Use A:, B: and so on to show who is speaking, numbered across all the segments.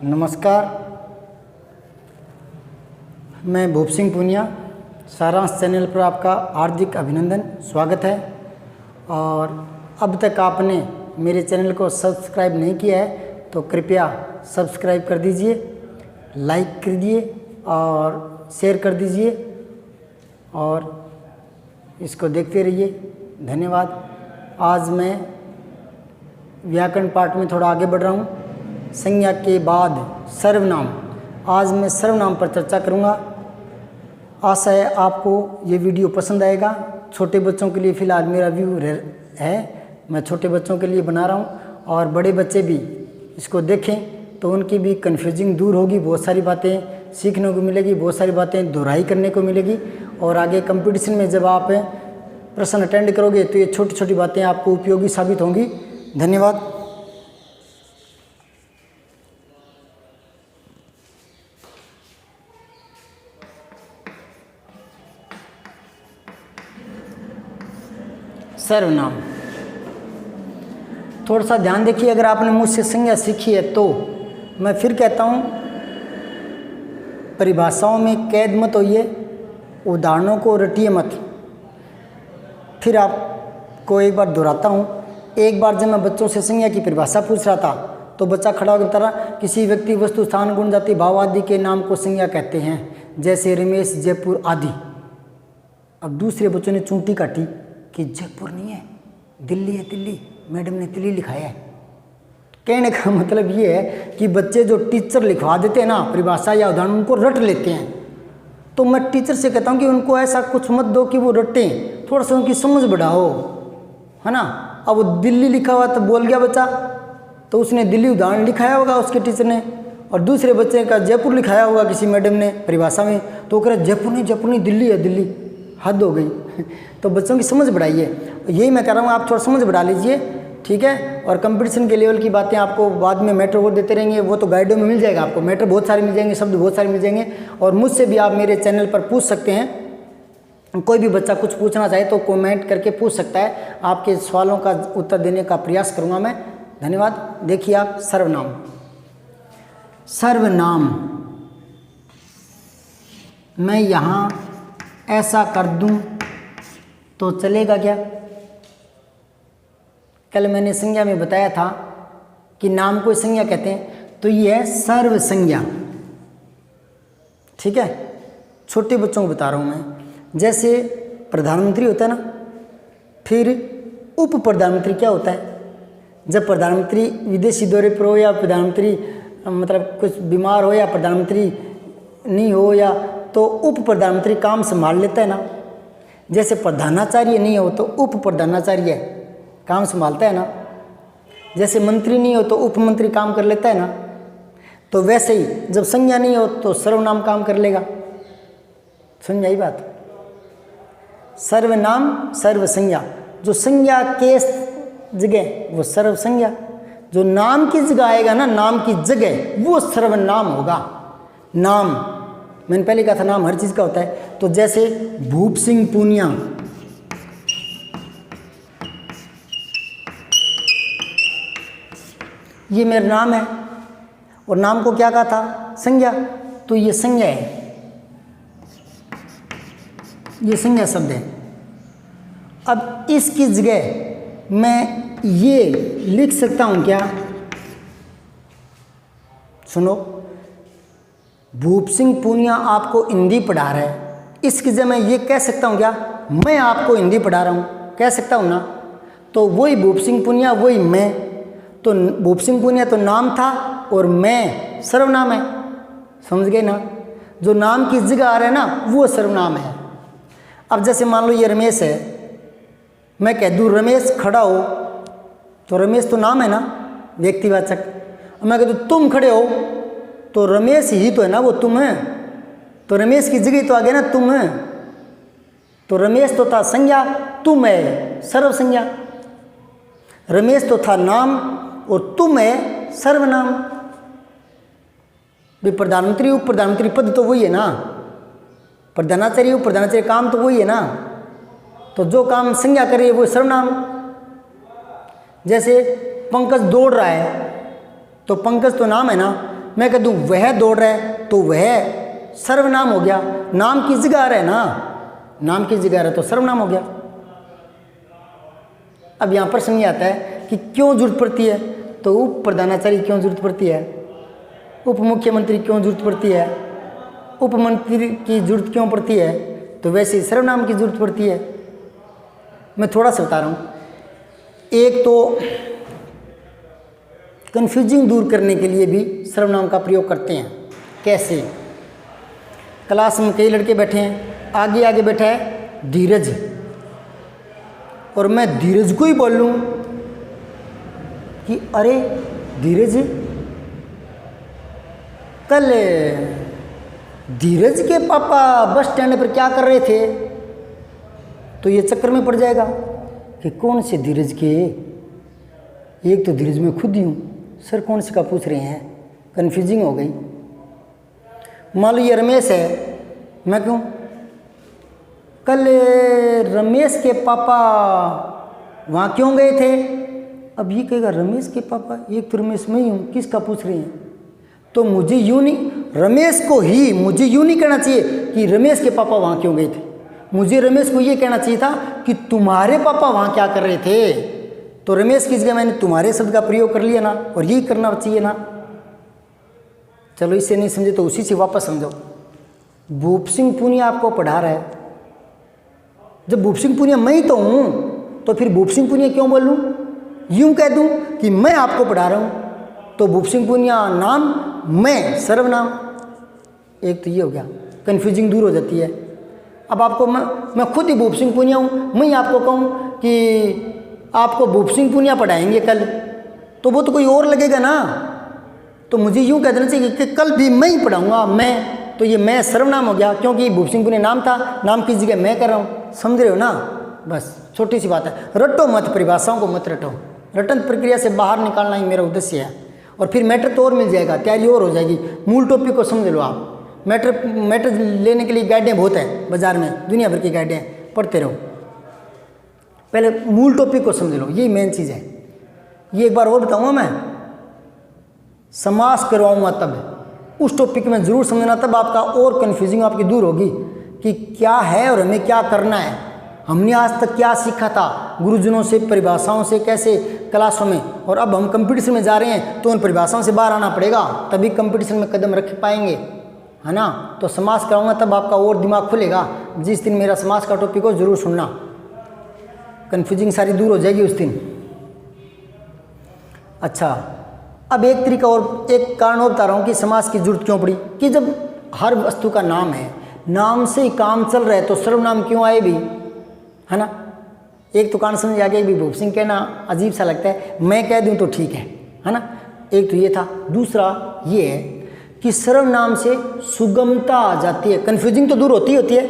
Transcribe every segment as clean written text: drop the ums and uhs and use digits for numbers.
A: नमस्कार, मैं भूप सिंह पूनिया। सारांश चैनल पर आपका हार्दिक अभिनंदन, स्वागत है। और अब तक आपने मेरे चैनल को सब्सक्राइब नहीं किया है तो कृपया सब्सक्राइब कर दीजिए, लाइक कर दीजिए और शेयर कर दीजिए और इसको देखते रहिए। धन्यवाद। आज मैं व्याकरण पाठ में थोड़ा आगे बढ़ रहा हूँ। संज्ञा के बाद सर्वनाम। आज मैं सर्वनाम पर चर्चा करूँगा। आशा है आपको ये वीडियो पसंद आएगा। छोटे बच्चों के लिए फ़िलहाल मेरा व्यू है, मैं छोटे बच्चों के लिए बना रहा हूँ और बड़े बच्चे भी इसको देखें तो उनकी भी कन्फ्यूजिंग दूर होगी। बहुत सारी बातें सीखने को मिलेगी, बहुत सारी बातें दोहराई करने को मिलेगी। और आगे कंपटीशन में जब आप प्रश्न अटेंड करोगे तो ये छोटी छोटी बातें आपको उपयोगी साबित होंगी। धन्यवाद। सर्वनाम, थोड़ा सा ध्यान देखिए। अगर आपने मुझसे संज्ञा सीखी है तो मैं फिर कहता हूँ, परिभाषाओं में कैद मत होइए, उदाहरणों को रटिए मत। फिर आपको एक बार दोहराता हूँ। एक बार जब मैं बच्चों से संज्ञा की परिभाषा पूछ रहा था तो बच्चा खड़ा होकर बता रहा, किसी व्यक्ति, वस्तु, स्थान, गुण, जाति, भाव आदि के नाम को संज्ञा कहते हैं, जैसे रमेश, जयपुर आदि। अब दूसरे बच्चों ने चूंटी काटी कि जयपुर नहीं है, दिल्ली है, दिल्ली, मैडम ने दिल्ली लिखाया है। कहने का मतलब ये है कि बच्चे जो टीचर लिखवा देते हैं ना परिभाषा या उदाहरण, उनको रट लेते हैं। तो मैं टीचर से कहता हूँ कि उनको ऐसा कुछ मत दो कि वो रटें, थोड़ा सा उनकी समझ बढ़ाओ, है ना। अब वो दिल्ली लिखा हुआ तो बोल गया बच्चा, तो उसने दिल्ली उदाहरण लिखाया होगा उसके टीचर ने, और दूसरे बच्चे का जयपुर लिखाया होगा किसी मैडम ने परिभाषा में, तो वो कह रहा जयपुर नहीं, दिल्ली है, दिल्ली। हद हो गई। तो बच्चों की समझ बढ़ाइए, यही मैं कह रहा हूँ, आप थोड़ा समझ बढ़ा लीजिए, ठीक है। और कंपटीशन के लेवल की बातें आपको बाद में मैटर और देते रहेंगे, वो तो गाइडों में मिल जाएगा आपको। मैटर बहुत सारे मिल जाएंगे, शब्द बहुत सारे मिल जाएंगे। और मुझसे भी आप मेरे चैनल पर पूछ सकते हैं। कोई भी बच्चा कुछ पूछना चाहे तो कमेंट करके पूछ सकता है। आपके सवालों का उत्तर देने का प्रयास करूँगा मैं। धन्यवाद। देखिए आप, सर्वनाम। सर्वनाम, मैं यहाँ ऐसा कर दूं तो चलेगा क्या? कल मैंने संज्ञा में बताया था कि नाम को संज्ञा कहते हैं, तो ये है सर्व संज्ञा, ठीक है। छोटे बच्चों को बता रहा हूँ मैं। जैसे प्रधानमंत्री होता है ना, फिर उप प्रधानमंत्री क्या होता है? जब प्रधानमंत्री विदेशी दौरे पर हो, या प्रधानमंत्री मतलब कुछ बीमार हो, या प्रधानमंत्री नहीं हो, या तो उप प्रधानमंत्री काम संभाल लेता है ना। जैसे प्रधानाचार्य नहीं हो तो उप प्रधानाचार्य काम संभालता है ना। जैसे मंत्री नहीं हो तो उप मंत्री काम कर लेता है ना। तो वैसे ही जब संज्ञा नहीं हो तो सर्वनाम काम कर लेगा। समझ आई बात? सर्वनाम, सर्व संज्ञा। जो संज्ञा के जगह वो सर्व संज्ञा, जो नाम की जगह आएगा ना, नाम की जगह, वो सर्वनाम होगा। नाम, मैंने पहले कहा था नाम हर चीज़ का होता है। तो जैसे भूप सिंह पूनिया, ये मेरा नाम है, और नाम को क्या कहा था? संज्ञा। तो ये संज्ञा है, ये संज्ञा शब्द है। अब इसकी जगह मैं ये लिख सकता हूं क्या? सुनो, भूप सिंह पूनिया आपको हिंदी पढ़ा रहा है, इसकी जगह मैं ये कह सकता हूँ क्या? मैं आपको हिंदी पढ़ा रहा हूँ, कह सकता हूँ ना। तो वही भूप सिंह पूनिया, वही मैं। तो भूप सिंह पूनिया तो नाम था और मैं सर्वनाम है। समझ गए ना? जो नाम की जगह आ रहा है ना, वो सर्वनाम है। अब जैसे मान लो ये रमेश है, मैं कह दूँ रमेश खड़ा हो, तो रमेश तो नाम है ना, व्यक्तिवाचक। मैं कह दूँ तुम खड़े हो, तो रमेश ही तो है ना, वो तुम है। तो रमेश की जगह तो आ गया ना तुम है। तो रमेश तो था संज्ञा, तुम है सर्व संज्ञा। रमेश तो था नाम और तुम है सर्वनाम। भी प्रधानमंत्री उप प्रधानमंत्री पद तो वही है ना, प्रधानाचार्य उप प्रधानाचार्य काम तो वही है ना। तो जो काम संज्ञा करे वो सर्वनाम। जैसे पंकज दौड़ रहा है, तो पंकज तो नाम है ना, मैं कह दूँ वह दौड़ रहा है तो वह सर्वनाम हो गया, नाम की जगह रहे ना, नाम की जगह रहे तो सर्वनाम हो गया। अब यहाँ पर समझ आता है कि क्यों जरूरत पड़ती है, तो उप प्रधानाचार्य क्यों जरूरत पड़ती है, उप मुख्यमंत्री क्यों जरूरत पड़ती है, उपमंत्री की जरूरत क्यों पड़ती है, तो वैसे ही सर्वनाम की जरूरत पड़ती है। मैं थोड़ा सा बता रहा हूँ। एक तो कन्फ्यूजिंग दूर करने के लिए भी सर्वनाम का प्रयोग करते हैं। कैसे? क्लास में कई लड़के बैठे हैं, आगे आगे बैठा है धीरज, और मैं धीरज को ही बोल लूँ कि अरे धीरज, कल धीरज के पापा बस स्टैंड पर क्या कर रहे थे, तो ये चक्कर में पड़ जाएगा कि कौन से धीरज के, एक तो धीरज मैं खुद ही हूँ, सर कौन से का पूछ रहे हैं, कन्फ्यूजिंग हो गई। मान लो ये रमेश है, मैं कहूँ कल रमेश के पापा वहाँ क्यों गए थे, अब ये कहेगा रमेश के पापा, एक तो रमेश मैं ही हूँ, किसका पूछ रहे हैं, तो मुझे यूँ नहीं, रमेश को ही मुझे यूँ नहीं कहना चाहिए कि रमेश के पापा वहाँ क्यों गए थे, मुझे रमेश को ये कहना चाहिए था कि तुम्हारे पापा वहाँ क्या कर रहे थे, तो रमेश की जगह मैंने तुम्हारे शब्द का प्रयोग कर लिया ना, और यही करना चाहिए ना। चलो इससे नहीं समझे तो उसी से वापस समझो। भूप सिंह पूनिया आपको पढ़ा रहा है, जब भूप सिंह पूनिया मैं ही तो हूँ, तो फिर भूप सिंह पूनिया क्यों बोल लूँ, यूँ कह दूँ कि मैं आपको पढ़ा रहा हूँ, तो भूप सिंह पूनिया नाम, मैं सर्वनाम। एक तो ये हो गया, कन्फ्यूजिंग दूर हो जाती है। अब आपको मैं खुद ही भूप सिंह पूनिया हूँ, मैं ही आपको कहूँ कि आपको भूप सिंह पूनिया पढ़ाएंगे कल, तो वो तो कोई और लगेगा ना, तो मुझे यूँ कह देना चाहिए कि कल भी मैं ही पढ़ाऊँगा, मैं, तो ये मैं सर्वनाम हो गया, क्योंकि भूप सिंह पूनिया नाम था, नाम की जगह मैं कर रहा हूँ। समझ रहे हो ना? बस छोटी सी बात है, रटो मत, परिभाषाओं को मत रटो, रटन प्रक्रिया से बाहर निकालना ही मेरा उद्देश्य है, और फिर मैटर तो और मिल जाएगा, तैयारी और हो जाएगी। मूल टॉपिक को समझ लो आप। मैटर लेने के लिए गाइडें बहुत है बाजार में, दुनिया भर की गाइडें, पढ़ते रहो, पहले मूल टॉपिक को समझ लो, यही मेन चीज़ है। ये एक बार और बताऊँगा मैं, समास करवाऊँगा तब, उस टॉपिक में ज़रूर समझना, तब आपका और कन्फ्यूजिंग आपकी दूर होगी कि क्या है और हमें क्या करना है, हमने आज तक क्या सीखा था गुरुजनों से, परिभाषाओं से, कैसे क्लासों में, और अब हम कंपटीशन में जा रहे हैं तो उन परिभाषाओं से बाहर आना पड़ेगा, तभी कंपटीशन में कदम रख पाएंगे, है ना। तो समास कराऊंगा तब आपका और दिमाग खुलेगा। जिस दिन मेरा समास का टॉपिक हो ज़रूर सुनना, कन्फ्यूजिंग सारी दूर हो जाएगी उस दिन। अच्छा, अब एक तरीका और, एक कारण और बता रहा हूँ कि समास की जरूरत क्यों पड़ी, कि जब हर वस्तु का नाम है, नाम से ही काम चल रहा है, तो सर्वनाम क्यों आए भी, है ना। एक तो कारण समझ आ गया भी, भूप सिंह कहना अजीब सा लगता है, मैं कह दूं तो ठीक है ना। एक तो ये था। दूसरा ये है कि सर्वनाम से सुगमता आ जाती है, कन्फ्यूजिंग तो दूर होती है,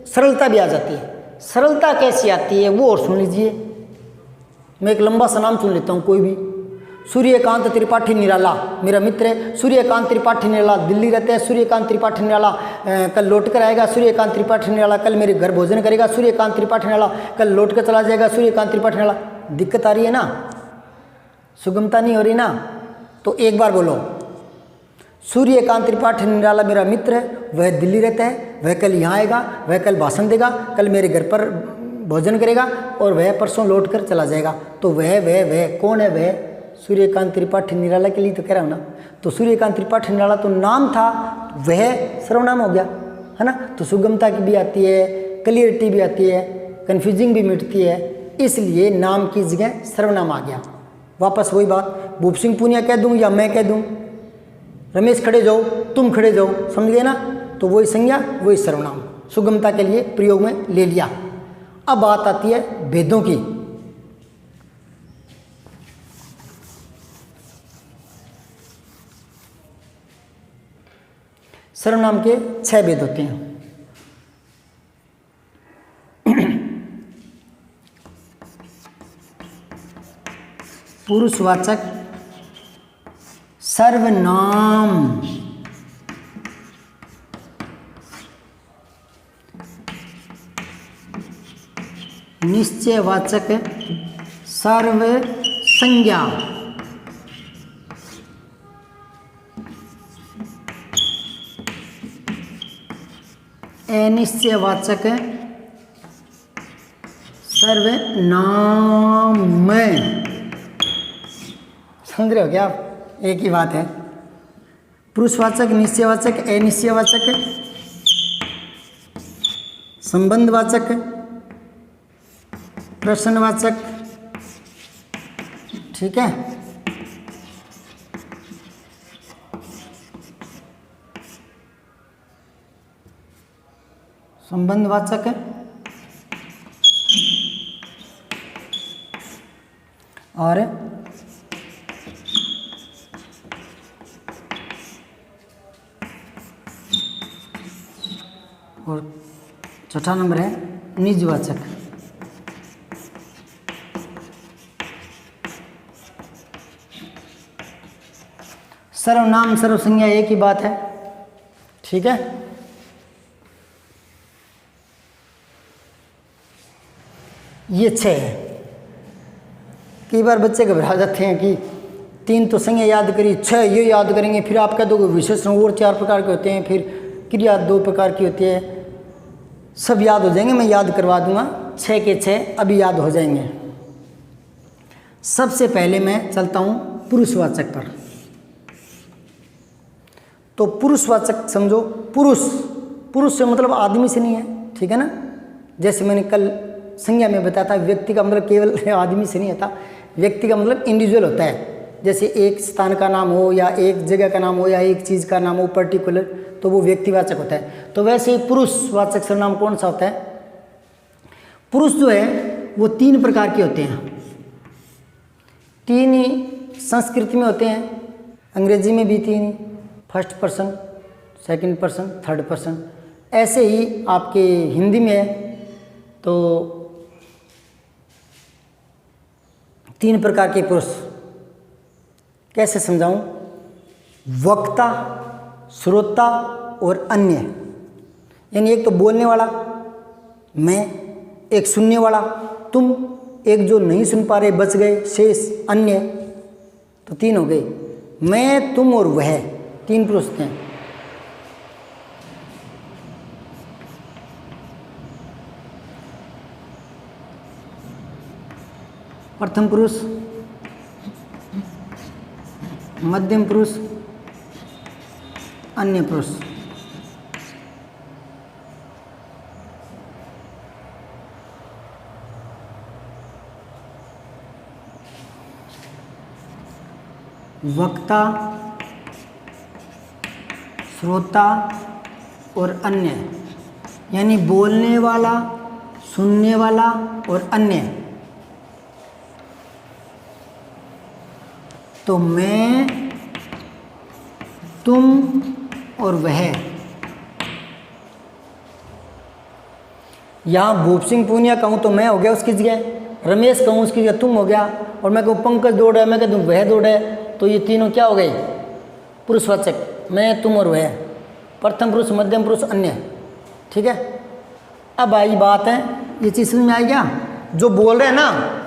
A: सरलता भी आ जाती है। सरलता कैसी आती है वो और सुन लीजिए। मैं एक लंबा सा नाम सुन लेता हूँ, कोई भी। सूर्यकांत त्रिपाठी निराला मेरा मित्र है, सूर्यकांत त्रिपाठी निराला दिल्ली रहता है, सूर्यकांत त्रिपाठी निराला कल लौट कर आएगा, सूर्यकांत त्रिपाठी निराला कल मेरे घर भोजन करेगा, सूर्यकांत त्रिपाठी निराला कल लौट कर चला जाएगा, सूर्यकांत त्रिपाठी निराला। दिक्कत आ रही है ना, सुगमता नहीं हो रही ना। तो एक बार बोलो, सूर्यकांत त्रिपाठी निराला मेरा मित्र है, वह दिल्ली रहता है, वह कल यहाँ आएगा, वह कल भाषण देगा, कल मेरे घर पर भोजन करेगा, और वह परसों लौट कर चला जाएगा। तो वह कौन है? वह सूर्यकांत त्रिपाठी निराला के लिए तो कह रहा हूँ ना। तो सूर्यकांत त्रिपाठी निराला तो नाम था, वह सर्वनाम हो गया, है ना। तो सुगमता की भी आती है, क्लियरिटी भी आती है, कन्फ्यूजिंग भी मिटती है, इसलिए नाम की जगह सर्वनाम आ गया। वापस वही बात, भूप सिंह पूनिया कह दूँ या मैं कह दूँ, रमेश खड़े जाओ, तुम खड़े जाओ, समझ गए ना। तो वही संज्ञा वही सर्वनाम सुगमता के लिए प्रयोग में ले लिया। अब बात आती है भेदों की। सर्वनाम के 6 भेद होते हैं। पुरुषवाचक सर्वनाम, निश्चयवाचक सर्वसंज्ञा, अनिश्चयवाचक सर्वनाम में, समझ रहे हो क्या आप? एक ही बात है। पुरुषवाचक, निश्चयवाचक, अनिश्चयवाचक, संबंधवाचक, प्रश्नवाचक, ठीक है। संबंधवाचक और चौथा नंबर है निजवाचक। सर्वनाम सर्वसंज्ञा एक ही बात है, ठीक है। ये 6 है। कई बार बच्चे घबरा जाते हैं कि 3 तो संज्ञा याद करी, 6 ये याद करेंगे, फिर आप कह दोगे विशेषण और 4 प्रकार के होते हैं, फिर क्रिया 2 प्रकार की होती है, सब याद हो जाएंगे। मैं याद करवा दूंगा, 6 के 6 अभी याद हो जाएंगे। सबसे पहले मैं चलता हूं पुरुषवाचक पर। तो पुरुषवाचक समझो, पुरुष, पुरुष से मतलब आदमी से नहीं है, ठीक है ना। जैसे मैंने कल संज्ञा में बताया था, व्यक्ति का मतलब केवल आदमी से नहीं होता, व्यक्ति का मतलब इंडिविजुअल होता है। जैसे एक स्थान का नाम हो या एक जगह का नाम हो या एक चीज़ का नाम हो पर्टिकुलर, तो वो व्यक्तिवाचक होता है। तो वैसे ही पुरुषवाचक सर्वनाम कौन सा होता है? पुरुष जो है वो 3 प्रकार के होते हैं, 3 ही संस्कृति में होते हैं, अंग्रेजी में भी 3 ही, first person, second person, third person. ऐसे ही आपके हिंदी में है तो 3 प्रकार के पुरुष। कैसे समझाऊं? वक्ता, श्रोता और अन्य। यानी एक तो बोलने वाला मैं, एक सुनने वाला तुम, एक जो नहीं सुन पा रहे बच गए शेष अन्य, तो 3 हो गए। मैं, तुम और वह, 3 पुरुष हैं। प्रथम पुरुष, मध्यम पुरुष, अन्य पुरुष। वक्ता, श्रोता और अन्य, यानी बोलने वाला, सुनने वाला और अन्य। तो मैं, तुम और वह। यहाँ भूप सिंह पूनिया कहूँ तो मैं हो गया उसकी जगह, रमेश कहूँ उसकी जगह तुम हो गया, और मैं कहूँ पंकज दौड़ है, मैं कह दूँ वह दौड़ है, तो ये तीनों क्या हो गए? पुरुषवाचक, मैं, तुम और वह। प्रथम पुरुष, मध्यम पुरुष, अन्य, ठीक है। अब आई बात है, ये चीज़ समझ में आई क्या? जो बोल रहे हैं ना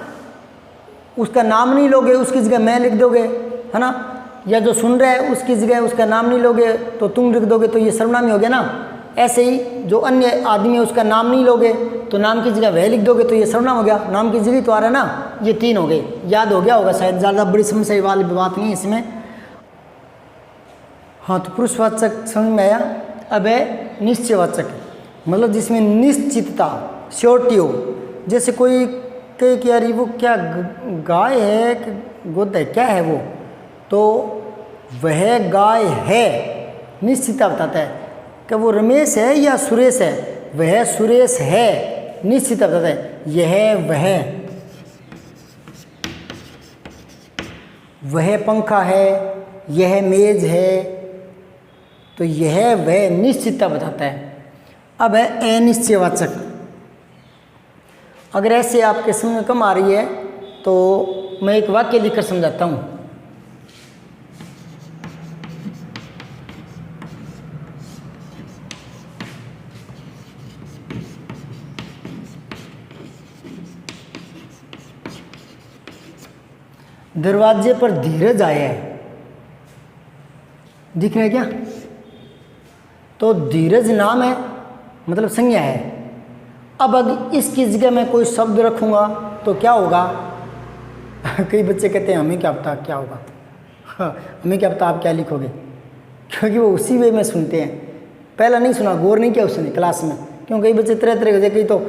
A: उसका नाम नहीं लोगे, उसकी जगह मैं लिख दोगे, है ना। या जो सुन रहा है उसकी जगह उसका नाम नहीं लोगे तो तुम लिख दोगे, तो ये सर्वनाम हो गया ना। ऐसे ही जो अन्य आदमी है उसका नाम नहीं लोगे तो नाम की जगह वह लिख दोगे, तो ये सर्वनाम हो गया। नाम की जगह तो आ रहा है ना, ये 3 हो गए। याद हो गया होगा शायद, ज़्यादा बड़ी समस्या वाली बात नहीं है इसमें। हाँ, तो पुरुषवाचक समझ में आया। अब है निश्चयवाचक, मतलब जिसमें निश्चितता, श्योरिटी हो। जैसे कोई कहे कि यार वो क्या गाय है कि गोद है, क्या है वो, तो वह गाय है, निश्चितता बताता है। क्या वो रमेश है या सुरेश है? वह सुरेश है, निश्चितता बताता है। यह वह पंखा है, यह मेज है, तो यह वह निश्चितता बताता है। अब है अनिश्चयवाचक। अगर ऐसे आपके समझ में कम आ रही है तो मैं एक वाक्य लिखकर समझाता हूँ। दरवाजे पर धीरज आया है, दिख रहा है क्या? तो धीरज नाम है मतलब संज्ञा है। अब अगर इसकी जगह मैं कोई शब्द रखूँगा तो क्या होगा? कई बच्चे कहते हैं हमें क्या पता क्या होगा। हमें क्या पता आप क्या लिखोगे, क्योंकि वो उसी वे में सुनते हैं। पहला नहीं सुना, गौर नहीं किया उसने क्लास में, क्यों कई बच्चे तरह तरह के, कई तो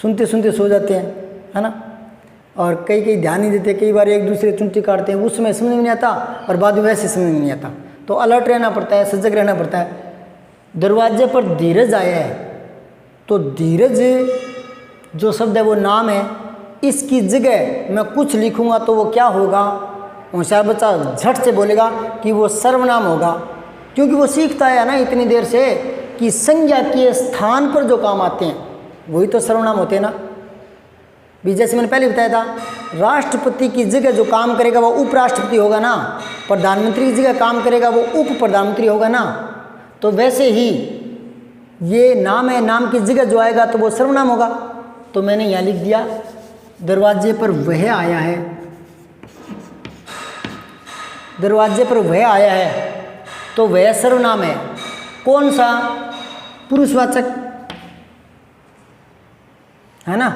A: सुनते सुनते सो जाते हैं, है ना, और कई कई ध्यान नहीं देते, कई बार एक दूसरे चुनटी काटते हैं, उसमें समझ में नहीं आता और बाद में वैसे समझ में नहीं आता। तो अलर्ट रहना पड़ता है, सजग रहना पड़ता है। दरवाजे पर धीरज आया है, तो धीरज जो शब्द है वो नाम है। इसकी जगह मैं कुछ लिखूंगा तो वो क्या होगा? होशियार बच्चा झट से बोलेगा कि वो सर्वनाम होगा, क्योंकि वो सीखता है ना इतनी देर से कि संज्ञा के स्थान पर जो काम आते हैं वही तो सर्वनाम होते हैं ना। भी जैसे मैंने पहले बताया था, राष्ट्रपति की जगह जो काम करेगा वो उपराष्ट्रपति होगा ना, प्रधानमंत्री की जगह काम करेगा वो उप प्रधानमंत्री होगा ना। तो वैसे ही ये नाम है, नाम की जगह जो आएगा तो वो सर्वनाम होगा। तो मैंने यहाँ लिख दिया दरवाजे पर वह आया है, दरवाजे पर वह आया है, तो वह सर्वनाम है। कौन सा? पुरुषवाचक, है ना।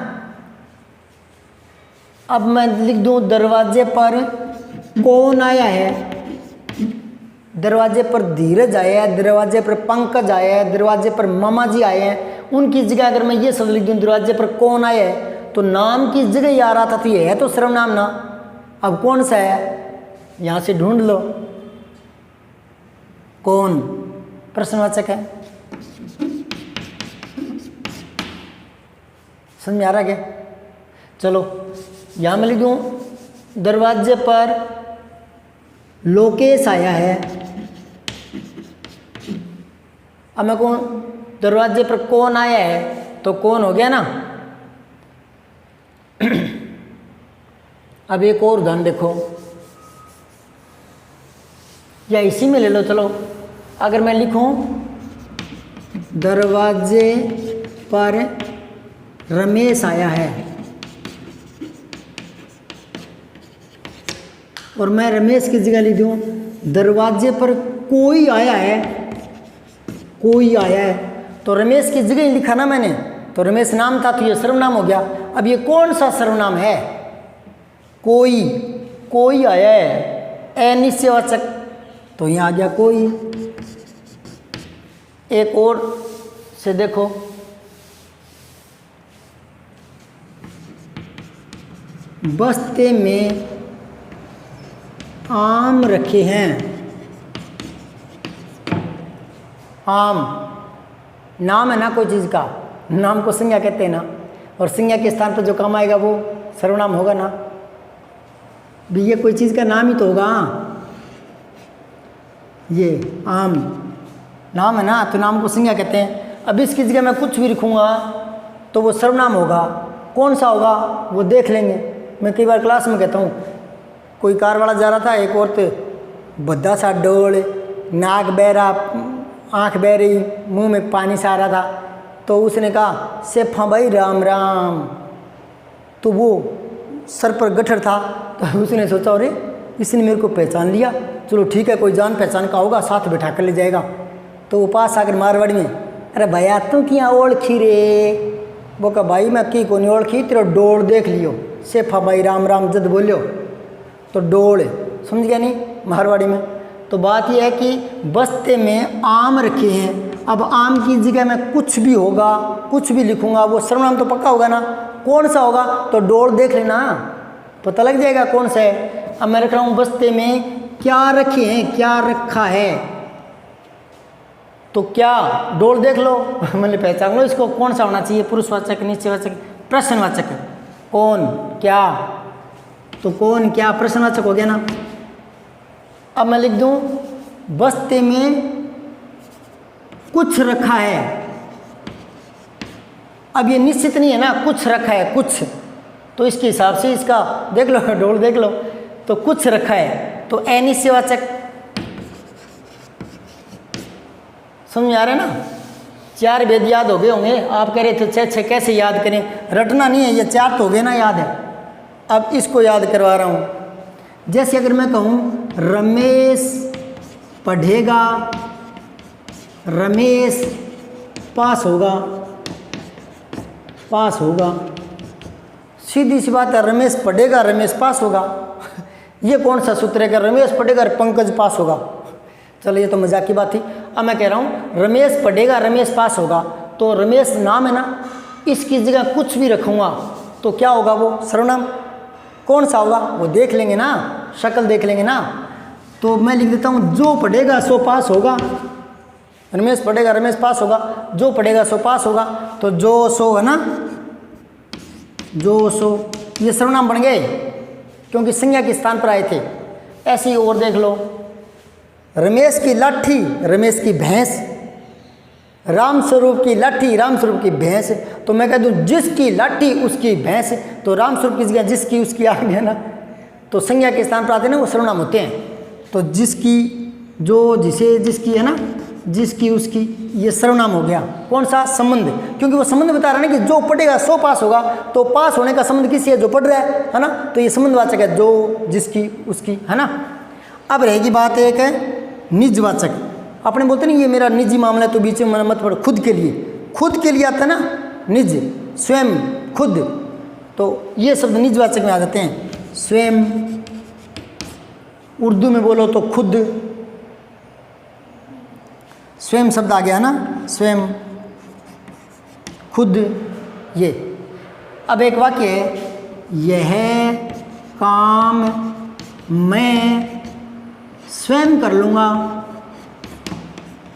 A: अब मैं लिख दूं दरवाजे पर कौन आया है, दरवाजे पर धीरज आया है, दरवाजे पर पंकज आया है, दरवाजे पर मामा जी आए हैं। उनकी जगह अगर मैं ये शब्द लिख दूं दरवाजे पर कौन आया है, तो नाम की जगह ही आ रहा था, तो ये है तो सर्वनाम ना। अब कौन सा है यहां से ढूंढ लो, कौन प्रश्नवाचक है। समझ में आ रहा क्या? चलो यहां मैं लिख दूं दरवाजे पर लोकेश आया है। अब मैं कौन, दरवाजे पर कौन आया है, तो कौन हो गया ना। अब एक और उदाहरण देखो, या इसी में ले लो। चलो अगर मैं लिखूं दरवाजे पर रमेश आया है, और मैं रमेश की जगह लिख दूं दरवाजे पर कोई आया है, कोई आया है, तो रमेश की जगह ही लिखा ना मैंने, तो रमेश नाम था तो ये सर्वनाम हो गया। अब ये कौन सा सर्वनाम है? कोई, कोई आया है, अनिश्चयवाचक, तो यहाँ आ गया कोई। एक और से देखो, बस्ते में आम रखे हैं। आम नाम है ना कोई चीज़ का, नाम को संज्ञा कहते हैं ना, और संज्ञा के स्थान पर जो काम आएगा वो सर्वनाम होगा ना। भी ये कोई चीज़ का नाम ही तो होगा। ये आम नाम है ना, तो नाम को संज्ञा कहते हैं। अब इसकी जगह मैं कुछ भी लिखूंगा तो वो सर्वनाम होगा। कौन सा होगा वो देख लेंगे। मैं कई बार क्लास में कहता हूँ, कोई कार वाला जा रहा था, एक औरत भद्दा सा डोल, नाक बह रहा, आँख बह रही, मुंह में पानी सा आ रहा था, तो उसने कहा सेफा भाई राम राम। तो वो सर पर गठर था, तो उसने सोचा अरे इसने मेरे को पहचान लिया, चलो ठीक है कोई जान पहचान का होगा, साथ बैठा कर ले जाएगा। तो वो पास आकर मारवाड़ी में, अरे भैया तू क्या ओळखी रे? वो कहा भाई मैं की को नहीं ओळखी, तेरा डोल देख लियो, सेफा भाई राम राम जद बोलियो तो डोल, समझ गया नहीं मारवाड़ी में। तो बात यह है कि बस्ते में आम रखे हैं। अब आम की जगह में कुछ भी होगा, कुछ भी लिखूंगा, वो सर्वनाम तो पक्का होगा ना। कौन सा होगा? तो डोल देख लेना, पता लग जाएगा कौन सा है। अब मैं रख रहा हूँ बस्ते में क्या रखे हैं, क्या रखा है, तो क्या डोल देख लो, मैंने पहचान लो इसको। कौन सा होना चाहिए? पुरुषवाचक, निश्चयवाचक, प्रश्नवाचक। कौन क्या, तो कौन क्या प्रश्नवाचक हो गया ना। अब मैं लिख दूं बस्ते में कुछ रखा है। अब ये निश्चित नहीं है ना, कुछ रखा है कुछ, तो इसके हिसाब से इसका देख लो, डोल देख लो, तो कुछ रखा है, तो अनिश्चयवाचक। समझ आ रहा है ना? 4 वेद याद हो गए होंगे। आप कह रहे थे 6 कैसे याद करें, रटना नहीं है, ये 4 तो हो गए ना याद है। अब इसको याद करवा रहा हूँ। जैसे अगर मैं कहूँ रमेश पढ़ेगा, रमेश पास होगा, पास होगा। सीधी सी बात है, रमेश पढ़ेगा रमेश पास होगा। ये कौन सा सूत्र है कि रमेश पढ़ेगा पंकज पास होगा? चलो ये तो मजाक की बात थी। अब मैं कह रहा हूँ रमेश पढ़ेगा रमेश पास होगा, तो रमेश नाम है ना, इसकी जगह कुछ भी रखूँगा तो क्या होगा? वो सर्वनाम। कौन सा होगा वो देख लेंगे ना, शक्ल देख लेंगे ना। तो मैं लिख देता हूँ जो पढ़ेगा सो पास होगा। रमेश पढ़ेगा रमेश पास होगा, जो पढ़ेगा सो पास होगा। तो जो सो है ना, जो सो ये सर्वनाम बन गए क्योंकि संज्ञा के स्थान पर आए थे। ऐसे ही और देख लो, रमेश की लाठी रमेश की भैंस, रामस्वरूप की लाठी रामस्वरूप की भैंस। तो मैं कह दूं जिसकी लाठी उसकी भैंस, तो रामस्वरूप की जगह जिसकी उसकी आ गया ना, तो संज्ञा के स्थान पर आते हैं ना वो सर्वनाम होते हैं। तो जिसकी, जो, जिसे, जिसकी है ना, जिसकी उसकी, ये सर्वनाम हो गया। कौन सा? संबंध। क्योंकि वो संबंध बता रहा है ना कि जो पढ़ेगा सो पास होगा, तो पास होने का संबंध किसी है? जो पढ़ रहा है ना। तो ये संबंधवाचक है, जो, जिसकी उसकी, है ना। अब रहेगी बात एक है निजवाचक। अपने बोलते नहीं ये मेरा निजी मामला है तो बीच में मत पढ़ो। खुद के लिए, खुद के लिए आता है ना निज, स्वयं, खुद। तो ये शब्द निजवाचक में आ जाते हैं। स्वयं, उर्दू में बोलो तो खुद, स्वयं शब्द आ गया ना, स्वयं, खुद, ये। अब एक वाक्य है, यह काम मैं स्वयं कर लूँगा,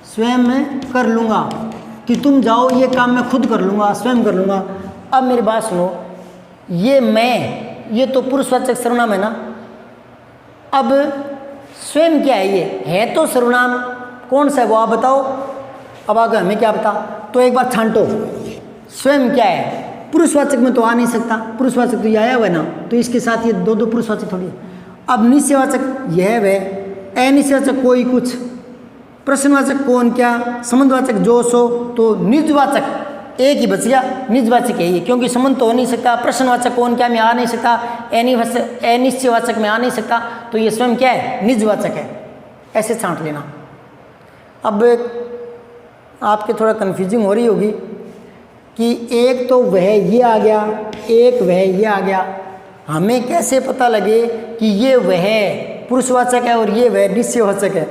A: स्वयं मैं कर लूँगा। कि तुम जाओ ये काम मैं खुद कर लूँगा, स्वयं कर लूँगा। अब मेरी बात सुनो, ये मैं, ये तो पुरुषवाचक सर्वनाम है ना। अब स्वयं क्या है? ये है तो सर्वनाम, कौन सा है वो आप बताओ। अब आगे हमें क्या बता, तो एक बार छांटो, स्वयं क्या है? पुरुषवाचक में तो आ नहीं सकता, पुरुषवाचक तो ये आया हुआ है ना, तो इसके साथ ये दो पुरुषवाचक थोड़ी है। अब निश्चयवाचक यह वह, अनिश्चयवाचक कोई कुछ, प्रश्नवाचक कौन क्या, संबंधवाचक जो सो, तो निजवाचक एक ही बच गया, निजवाचक है ये, क्योंकि संबंध तो हो नहीं सकता। प्रश्नवाचक कौन क्या में आ नहीं सकता, अनिश्चयवाचक में आ नहीं सकता, तो ये स्वयं क्या है? निजवाचक है। ऐसे छांट लेना। अब आपके थोड़ा कन्फ्यूजिंग हो रही होगी कि एक तो वह ये आ गया, एक वह ये आ गया, हमें कैसे पता लगे कि ये वह पुरुषवाचक है और ये वह निश्चयवाचक है?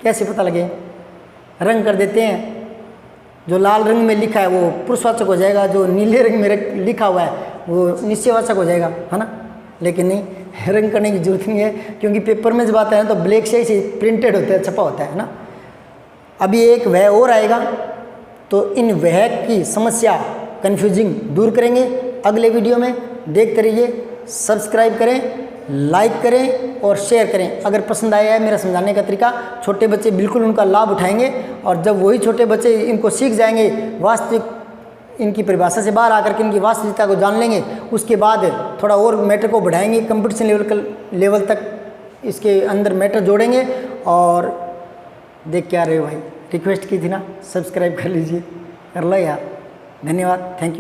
A: कैसे पता लगे? रंग कर देते हैं, जो लाल रंग में लिखा है वो पुरुषवाचक हो जाएगा, जो नीले रंग में लिखा हुआ है वो निश्चयवाचक हो जाएगा, है ना। लेकिन नहीं, रंग करने की जरूरत नहीं है, क्योंकि पेपर में जब आता है तो ब्लैक से ही प्रिंटेड होता है, छपा होता है ना। अभी एक वह और आएगा, तो इन वह की समस्या कन्फ्यूजिंग दूर करेंगे अगले वीडियो में। देखते रहिए, सब्सक्राइब करें, लाइक करें और शेयर करें। अगर पसंद आया है मेरा समझाने का तरीका, छोटे बच्चे बिल्कुल उनका लाभ उठाएंगे, और जब वही छोटे बच्चे इनको सीख जाएंगे, वास्तविक इनकी परिभाषा से बाहर आकर के इनकी वास्तविकता को जान लेंगे, उसके बाद थोड़ा और मैटर को बढ़ाएंगे, कंपटीशन लेवल तक इसके अंदर मैटर जोड़ेंगे। और देख क्या रहे हो भाई, रिक्वेस्ट की थी ना, सब्सक्राइब कर लीजिए, कर लो यार। धन्यवाद, थैंक यू।